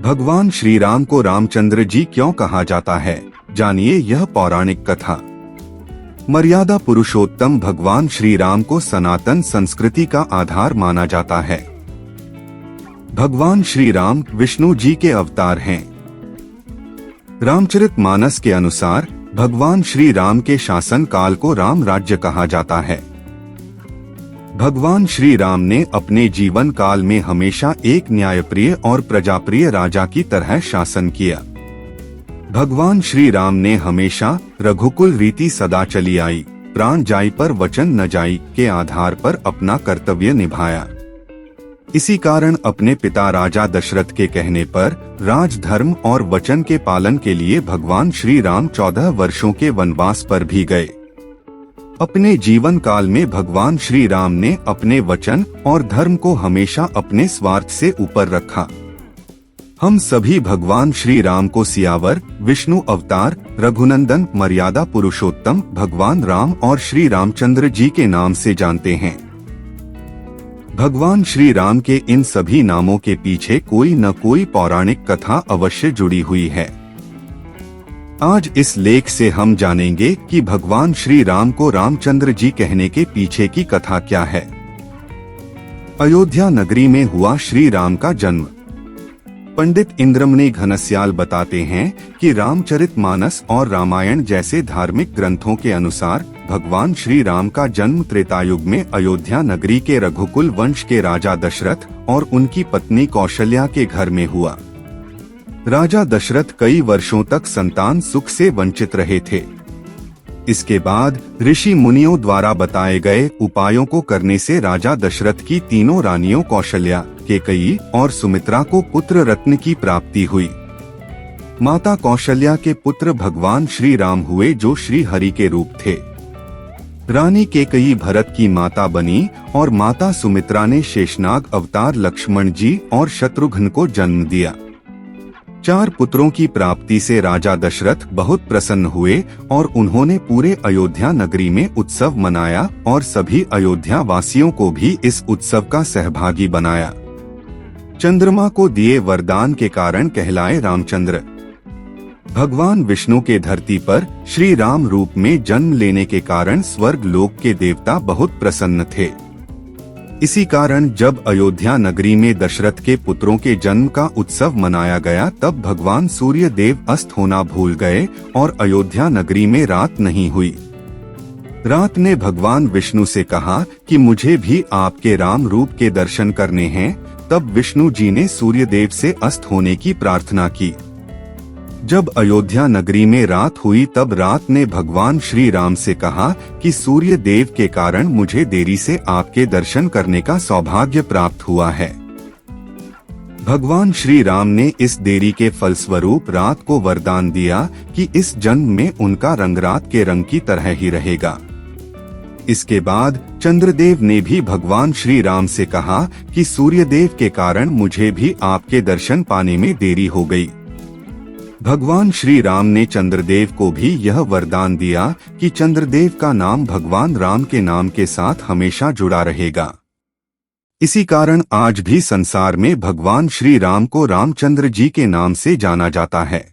भगवान श्री राम को रामचंद्र जी क्यों कहा जाता है, जानिए यह पौराणिक कथा। मर्यादा पुरुषोत्तम भगवान श्री राम को सनातन संस्कृति का आधार माना जाता है। भगवान श्री राम विष्णु जी के अवतार हैं। रामचरितमानस के अनुसार भगवान श्री राम के शासन काल को राम राज्य कहा जाता है। भगवान श्री राम ने अपने जीवन काल में हमेशा एक न्यायप्रिय और प्रजाप्रिय राजा की तरह शासन किया। भगवान श्री राम ने हमेशा रघुकुल रीति सदा चली आई, प्राण जाई पर वचन न जाई के आधार पर अपना कर्तव्य निभाया। इसी कारण अपने पिता राजा दशरथ के कहने पर राजधर्म और वचन के पालन के लिए भगवान श्री राम 14 वर्षों के वनवास पर भी गए। अपने जीवन काल में भगवान श्री राम ने अपने वचन और धर्म को हमेशा अपने स्वार्थ से ऊपर रखा। हम सभी भगवान श्री राम को सियावर, विष्णु अवतार, रघुनंदन, मर्यादा पुरुषोत्तम भगवान राम और श्री रामचंद्र जी के नाम से जानते हैं। भगवान श्री राम के इन सभी नामों के पीछे कोई न कोई पौराणिक कथा अवश्य जुड़ी हुई है। आज इस लेख से हम जानेंगे कि भगवान श्री राम को रामचंद्र जी कहने के पीछे की कथा क्या है। अयोध्या नगरी में हुआ श्री राम का जन्म। पंडित इंद्रमणि घनश्याल बताते हैं कि रामचरितमानस और रामायण जैसे धार्मिक ग्रंथों के अनुसार भगवान श्री राम का जन्म त्रेतायुग में अयोध्या नगरी के रघुकुल वंश के राजा दशरथ और उनकी पत्नी कौशल्या के घर में हुआ। राजा दशरथ कई वर्षों तक संतान सुख से वंचित रहे थे। इसके बाद ऋषि मुनियों द्वारा बताए गए उपायों को करने से राजा दशरथ की तीनों रानियों कौशल्या, कैकेयी और सुमित्रा को पुत्र रत्न की प्राप्ति हुई। माता कौशल्या के पुत्र भगवान श्री राम हुए, जो श्री हरि के रूप थे। रानी कैकेयी भरत की माता बनी और माता सुमित्रा ने शेषनाग अवतार लक्ष्मण जी और शत्रुघ्न को जन्म दिया। 4 पुत्रों की प्राप्ति से राजा दशरथ बहुत प्रसन्न हुए और उन्होंने पूरे अयोध्या नगरी में उत्सव मनाया और सभी अयोध्या वासियों को भी इस उत्सव का सहभागी बनाया। चंद्रमा को दिए वरदान के कारण कहलाए रामचंद्र। भगवान विष्णु के धरती पर श्री राम रूप में जन्म लेने के कारण स्वर्ग लोक के देवता बहुत प्रसन्न थे। इसी कारण जब अयोध्या नगरी में दशरथ के पुत्रों के जन्म का उत्सव मनाया गया, तब भगवान सूर्य देव अस्त होना भूल गए और अयोध्या नगरी में रात नहीं हुई। रात ने भगवान विष्णु से कहा कि मुझे भी आपके राम रूप के दर्शन करने हैं। तब विष्णु जी ने सूर्य देव से अस्त होने की प्रार्थना की। जब अयोध्या नगरी में रात हुई, तब रात ने भगवान श्री राम से कहा कि सूर्य देव के कारण मुझे देरी से आपके दर्शन करने का सौभाग्य प्राप्त हुआ है। भगवान श्री राम ने इस देरी के फलस्वरूप रात को वरदान दिया कि इस जन्म में उनका रंग रात के रंग की तरह ही रहेगा। इसके बाद चंद्रदेव ने भी भगवान श्री राम से कहा कि सूर्य देव के कारण मुझे भी आपके दर्शन पाने में देरी हो गई। भगवान श्री राम ने चंद्रदेव को भी यह वरदान दिया कि चंद्रदेव का नाम भगवान राम के नाम के साथ हमेशा जुड़ा रहेगा। इसी कारण आज भी संसार में भगवान श्री राम को रामचंद्र जी के नाम से जाना जाता है।